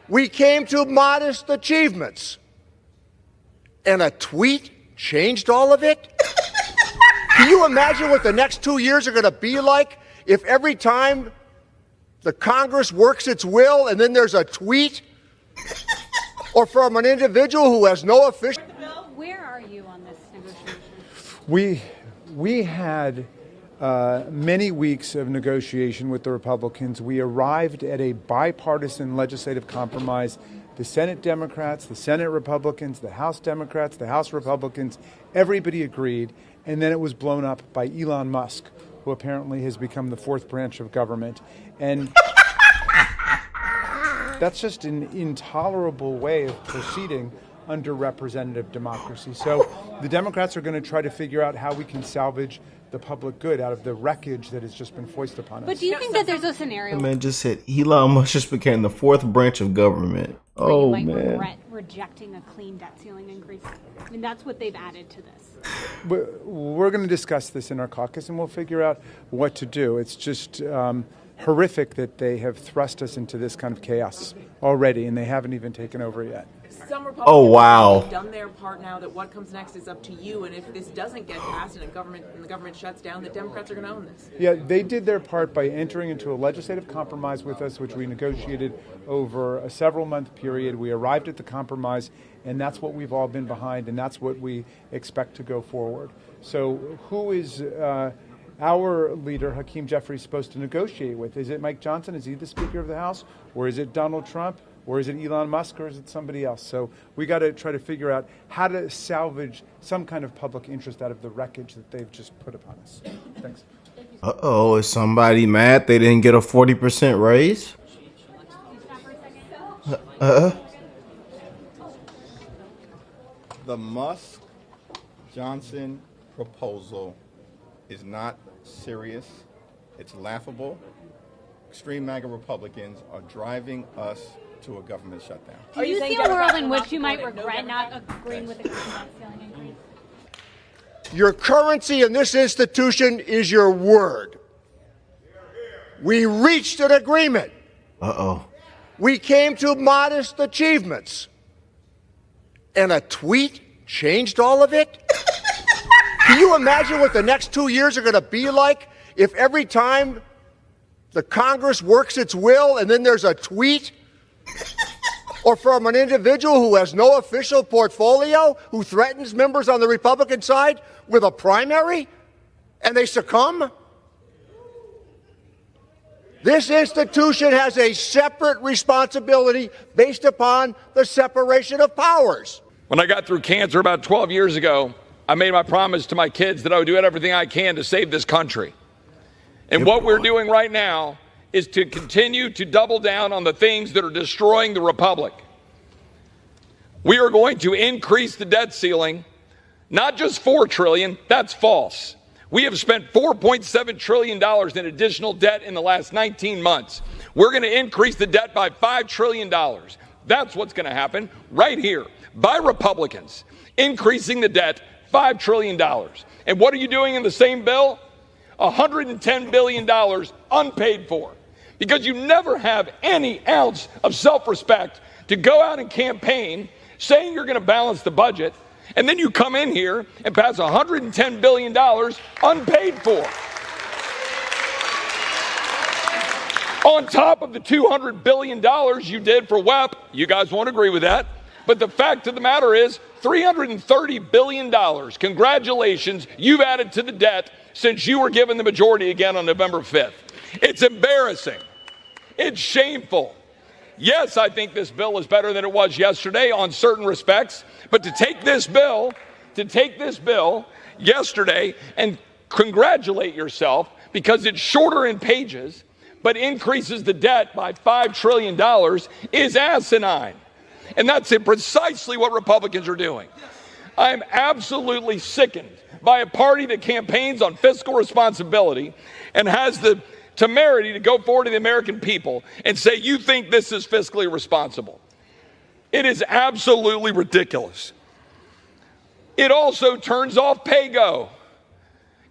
We came to modest achievements. And a tweet changed all of it? Can you imagine what the next 2 years are going to be like if every time the Congress works its will and then there's a tweet or from an individual who has no official... Where are you on this negotiation? We had many weeks of negotiation with the Republicans. We arrived at a bipartisan legislative compromise. The Senate Democrats, the Senate Republicans, the House Democrats, the House Republicans, everybody agreed. And then it was blown up by Elon Musk, who apparently has become the fourth branch of government. And that's just an intolerable way of proceeding under representative democracy. So the Democrats are going to try to figure out how we can salvage the public good out of the wreckage that has just been foisted upon us. But do you think that there's a scenario? The man just said Elon Musk just became the fourth branch of government. Oh, you might man. regret rejecting a clean debt ceiling increase. I mean, that's what they've added to this. We're going to discuss this in our caucus, and we'll figure out what to do. It's just horrific that they have thrust us into this kind of chaos already, and they haven't even taken over yet. Some Republicans have done their part now. That what comes next is up to you. And if this doesn't get passed and the government shuts down, the Democrats are going to own this. Yeah, they did their part by entering into a legislative compromise with us, which we negotiated over a several-month period. We arrived at the compromise, and that's what we've all been behind, and that's what we expect to go forward. So who is our leader, Hakeem Jeffries, supposed to negotiate with? Is it Mike Johnson? Is he the Speaker of the House? Or is it Donald Trump? Or is it Elon Musk, or is it somebody else? So we got to try to figure out how to salvage some kind of public interest out of the wreckage that they've just put upon us. Thanks. Uh-oh, is somebody mad they didn't get a 40% raise? The Musk-Johnson proposal is not serious. It's laughable. Extreme MAGA Republicans are driving us to a government shutdown. Do you see a world in which you might regret not agreeing with the clean debt ceiling increase? Your currency in this institution is your word. We reached an agreement. Uh-oh. We came to modest achievements. And a tweet changed all of it? Can you imagine what the next 2 years are going to be like if every time the Congress works its will and then there's a tweet or from an individual who has no official portfolio, who threatens members on the Republican side with a primary, and they succumb? This institution has a separate responsibility based upon the separation of powers. When I got through cancer about 12 years ago, I made my promise to my kids that I would do everything I can to save this country. And what we're doing right now is to continue to double down on the things that are destroying the republic. We are going to increase the debt ceiling, not just $4 trillion, that's false. We have spent $4.7 trillion in additional debt in the last 19 months. We're going to increase the debt by $5 trillion. That's what's going to happen right here by Republicans, increasing the debt $5 trillion. And what are you doing in the same bill? $110 billion unpaid for, because you never have any ounce of self-respect to go out and campaign saying you're going to balance the budget, and then you come in here and pass $110 billion unpaid for. On top of the $200 billion you did for WEP, you guys won't agree with that, but the fact of the matter is $330 billion. Congratulations, you've added to the debt since you were given the majority again on November 5th. It's embarrassing. It's shameful. Yes, I think this bill is better than it was yesterday on certain respects, but to take this bill yesterday and congratulate yourself because it's shorter in pages, but increases the debt by $5 trillion is asinine. And that's precisely what Republicans are doing. I'm absolutely sickened by a party that campaigns on fiscal responsibility and has the temerity to go forward to the American people and say, you think this is fiscally responsible. It is absolutely ridiculous. It also turns off pay-go.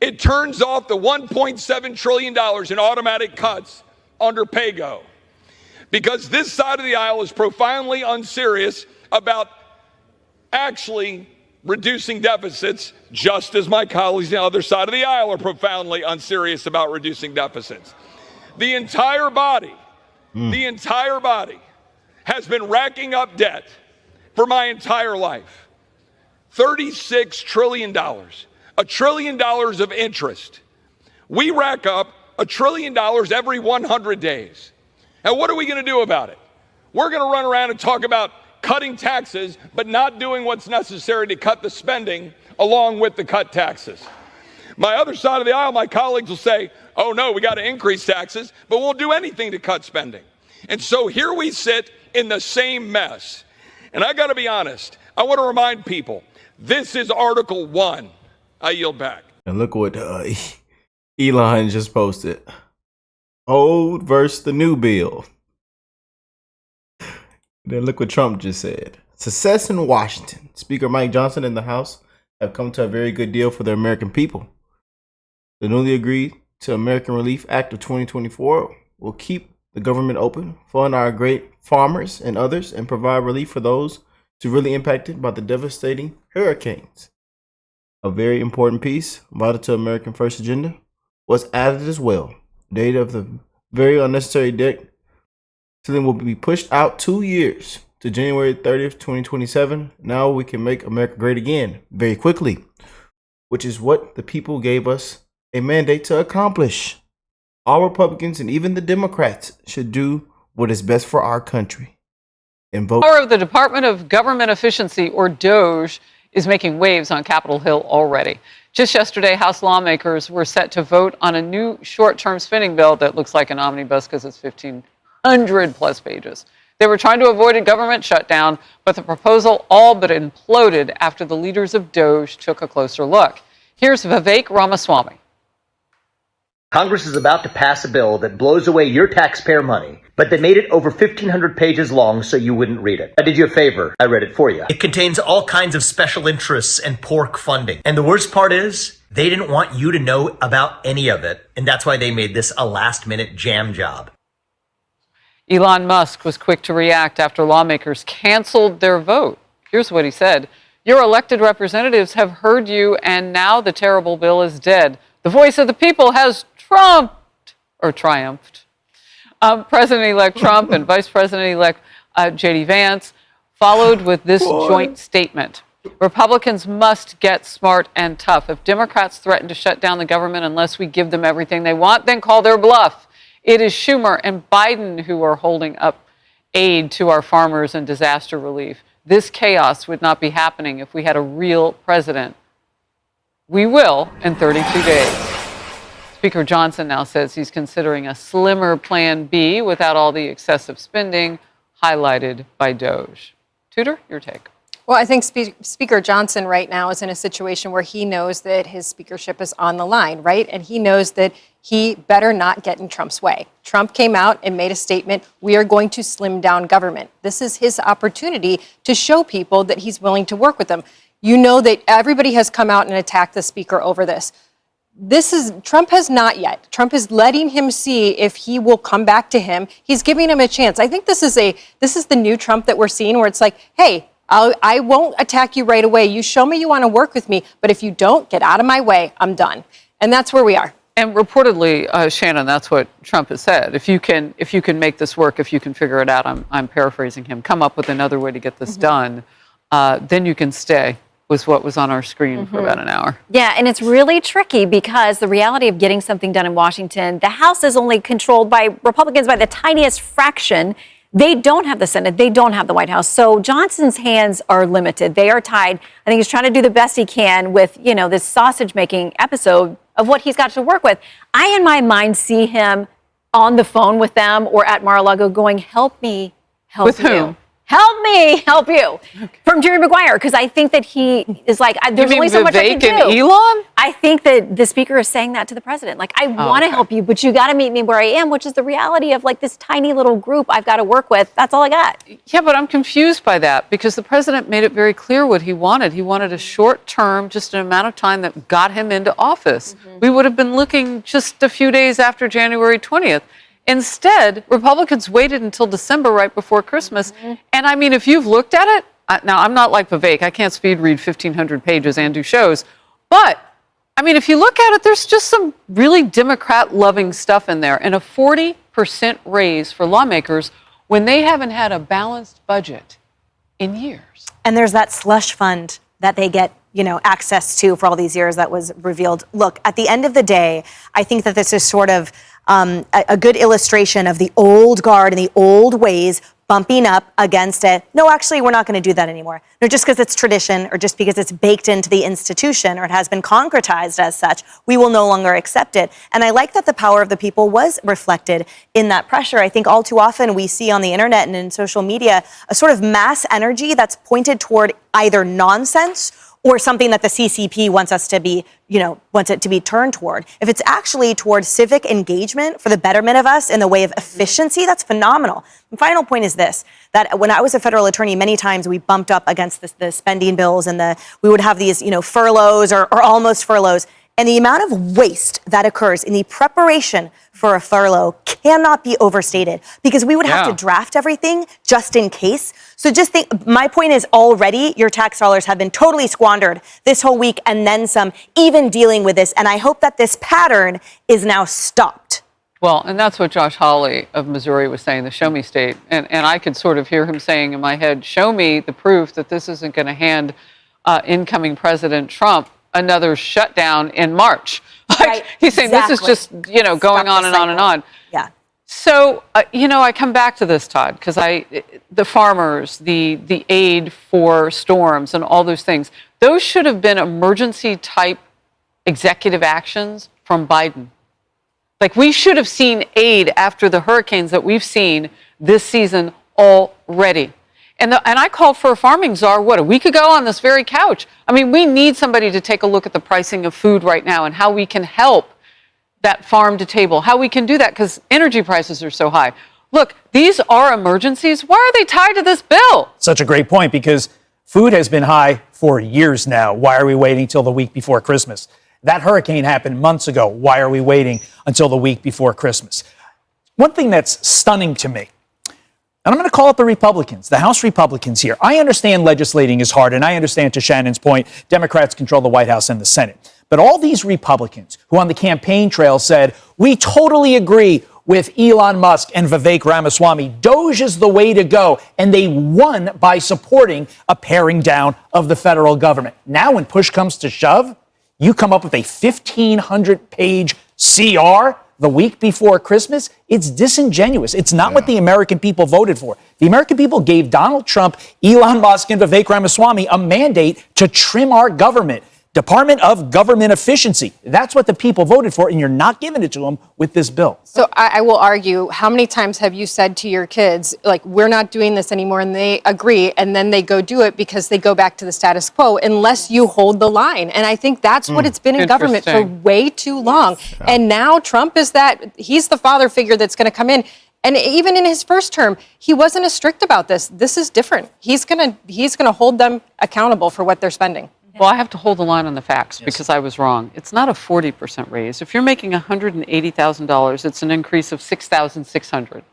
It turns off the $1.7 trillion in automatic cuts under pay-go. because this side of the aisle is profoundly unserious about actually reducing deficits, just as my colleagues on the other side of the aisle are profoundly unserious about reducing deficits. The entire body has been racking up debt for my entire life. $36 trillion, $1 trillion of interest. We rack up $1 trillion every 100 days. And what are we going to do about it? We're going to run around and talk about cutting taxes, but not doing what's necessary to cut the spending along with the cut taxes. My other side of the aisle, my colleagues will say, oh no, we got to increase taxes, but we'll do anything to cut spending. And so here we sit in the same mess. And I got to be honest, I want to remind people, this is Article 1. I yield back. And look what Elon just posted. Old versus the new bill. Then look what Trump just said. Success in Washington. Speaker Mike Johnson and the House have come to a very good deal for the American people. The newly agreed to American Relief Act of 2024 will keep the government open, fund our great farmers and others, and provide relief for those severely impacted by the devastating hurricanes. A very important piece, vital to American First agenda, was added as well. Date of the very unnecessary debt ceiling will be pushed out 2 years to January 30th, 2027. Now we can make America great again very quickly, which is what the people gave us a mandate to accomplish. All Republicans and even the Democrats should do what is best for our country and vote. Power of the Department of Government Efficiency, or DOGE, is making waves on Capitol Hill already. Just yesterday, House lawmakers were set to vote on a new short-term spending bill that looks like an omnibus because it's 1,500 plus pages. They were trying to avoid a government shutdown, but the proposal all but imploded after the leaders of DOGE took a closer look. Here's Vivek Ramaswamy. Congress is about to pass a bill that blows away your taxpayer money, but they made it over 1,500 pages long so you wouldn't read it. I did you a favor. I read it for you. It contains all kinds of special interests and pork funding. And the worst part is, they didn't want you to know about any of it. And that's why they made this a last-minute jam job. Elon Musk was quick to react after lawmakers canceled their vote. Here's what he said. Your elected representatives have heard you, and now the terrible bill is dead. The voice of the people has triumphed. President-elect Trump and Vice President-elect J.D. Vance followed with this joint statement. Republicans must get smart and tough. If Democrats threaten to shut down the government unless we give them everything they want, then call their bluff. It is Schumer and Biden who are holding up aid to our farmers and disaster relief. This chaos would not be happening if we had a real president. We will in 32 days. Speaker Johnson now says he's considering a slimmer Plan B without all the excessive spending highlighted by DOGE. Tudor, your take. Well, I think Speaker Johnson right now is in a situation where he knows that his speakership is on the line, right? And he knows that he better not get in Trump's way. Trump came out and made a statement, we are going to slim down government. This is his opportunity to show people that he's willing to work with them. You know that everybody has come out and attacked the speaker over this. Trump has not yet. Trump is letting him see if he will come back to him. He's giving him a chance. I think this is the new Trump that we're seeing, where it's like, hey, I won't attack you right away. You show me you want to work with me, but if you don't, get out of my way. I'm done. And that's where we are. And reportedly, Shannon, that's what Trump has said. If you can make this work, if you can figure it out, I'm paraphrasing him, come up with another way to get this done, then you can stay. Was what was on our screen for about an hour. Yeah, and it's really tricky because the reality of getting something done in Washington, the House is only controlled by Republicans by the tiniest fraction. They don't have the Senate. They don't have the White House. So Johnson's hands are limited. They are tied. I think he's trying to do the best he can with, this sausage-making episode of what he's got to work with. I, in my mind, see him on the phone with them or at Mar-a-Lago going, help me, help with you. Whom? Help me, help you. Okay. From Jerry Maguire, because I think that he is like, there's only so much I can do. And Elon? I think that the speaker is saying that to the president. Like, I want to help you, but you got to meet me where I am, which is the reality of like this tiny little group I've got to work with. That's all I got. Yeah, but I'm confused by that because the president made it very clear what he wanted. He wanted a short term, just an amount of time that got him into office. We would have been looking just a few days after January 20th. Instead, Republicans waited until December, right before Christmas. And I mean, if you've looked at it, now I'm not like Vivek. I can't speed read 1,500 pages and do shows. But, I mean, if you look at it, there's just some really Democrat-loving stuff in there. And a 40% raise for lawmakers when they haven't had a balanced budget in years. And there's that slush fund that they get, access to for all these years that was revealed. Look, at the end of the day, I think that this is sort of a good illustration of the old guard and the old ways bumping up against it. No, actually, we're not going to do that anymore. No, just because it's tradition or just because it's baked into the institution or it has been concretized as such, we will no longer accept it. And I like that the power of the people was reflected in that pressure. I think all too often we see on the internet and in social media a sort of mass energy that's pointed toward either nonsense or something that the CCP wants us to be, wants it to be turned toward. If it's actually toward civic engagement for the betterment of us in the way of efficiency, that's phenomenal. The final point is this, that when I was a federal attorney, many times we bumped up against the spending bills and we would have these, furloughs or almost furloughs. And the amount of waste that occurs in the preparation for a furlough cannot be overstated because we would have to draft everything just in case. So just think, my point is already your tax dollars have been totally squandered this whole week and then some, even dealing with this. And I hope that this pattern is now stopped. Well, and that's what Josh Hawley of Missouri was saying, the show me state. And I could sort of hear him saying in my head, show me the proof that this isn't going to hand incoming President Trump another shutdown in March. Like, he's saying this is just, going on and on and on. Yeah. So, I come back to this, Todd, because the farmers, the aid for storms and all those things, those should have been emergency type executive actions from Biden. Like, we should have seen aid after the hurricanes that we've seen this season already. And I called for a farming czar, a week ago on this very couch. I mean, we need somebody to take a look at the pricing of food right now and how we can help that farm to table, how we can do that because energy prices are so high. Look, these are emergencies. Why are they tied to this bill? Such a great point because food has been high for years now. Why are we waiting till the week before Christmas? That hurricane happened months ago. Why are we waiting until the week before Christmas? One thing that's stunning to me, and I'm going to call up the Republicans, the House Republicans here. I understand legislating is hard, and I understand, to Shannon's point, Democrats control the White House and the Senate. But all these Republicans who on the campaign trail said, we totally agree with Elon Musk and Vivek Ramaswamy, DOGE is the way to go, and they won by supporting a paring down of the federal government. Now when push comes to shove, you come up with a 1,500-page CR the week before Christmas. It's disingenuous. It's not what the American people voted for. The American people gave Donald Trump, Elon Musk, and Vivek Ramaswamy a mandate to trim our government. Department of Government Efficiency. That's what the people voted for, and you're not giving it to them with this bill. So I will argue, how many times have you said to your kids, like, we're not doing this anymore, and they agree, and then they go do it because they go back to the status quo unless you hold the line. And I think that's what it's been in government for way too long. Yeah. And now Trump is he's the father figure that's going to come in. And even in his first term, he wasn't as strict about this. This is different. He's gonna hold them accountable for what they're spending. Well, I have to hold the line on the facts because I was wrong. It's not a 40% raise. If you're making $180,000, it's an increase of $6,600.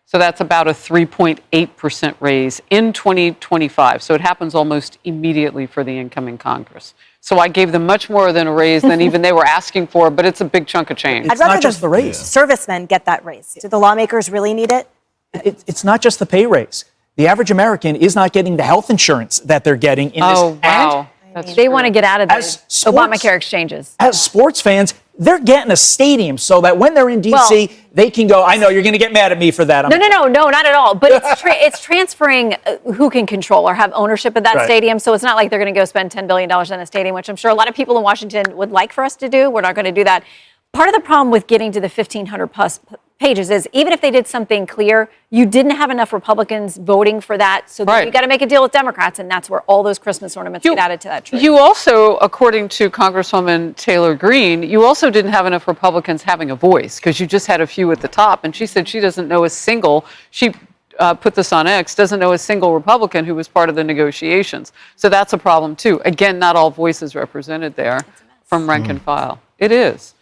So that's about a 3.8% raise in 2025. So it happens almost immediately for the incoming Congress. So I gave them much more than a raise than even they were asking for, but it's a big chunk of change. I'd rather just the raise. Servicemen get that raise. Do the lawmakers really need it? It's not just the pay raise. The average American is not getting the health insurance that they're getting in this. Oh, wow. They want to get out of those Obamacare exchanges. As sports fans, they're getting a stadium so that when they're in D.C., they can go, I know you're going to get mad at me for that. No, not at all. But it's transferring who can control or have ownership of that stadium. So it's not like they're going to go spend $10 billion on a stadium, which I'm sure a lot of people in Washington would like for us to do. We're not going to do that. Part of the problem with getting to the 1,500 plus pages is even if they did something clear, you didn't have enough Republicans voting for that. So you got to make a deal with Democrats, and that's where all those Christmas ornaments get added to that tree. You also, according to Congresswoman Taylor Greene, you also didn't have enough Republicans having a voice because you just had a few at the top. And she said she doesn't know she put this on X, doesn't know a single Republican who was part of the negotiations. So that's a problem too. Again, not all voices represented there from rank and file. It is.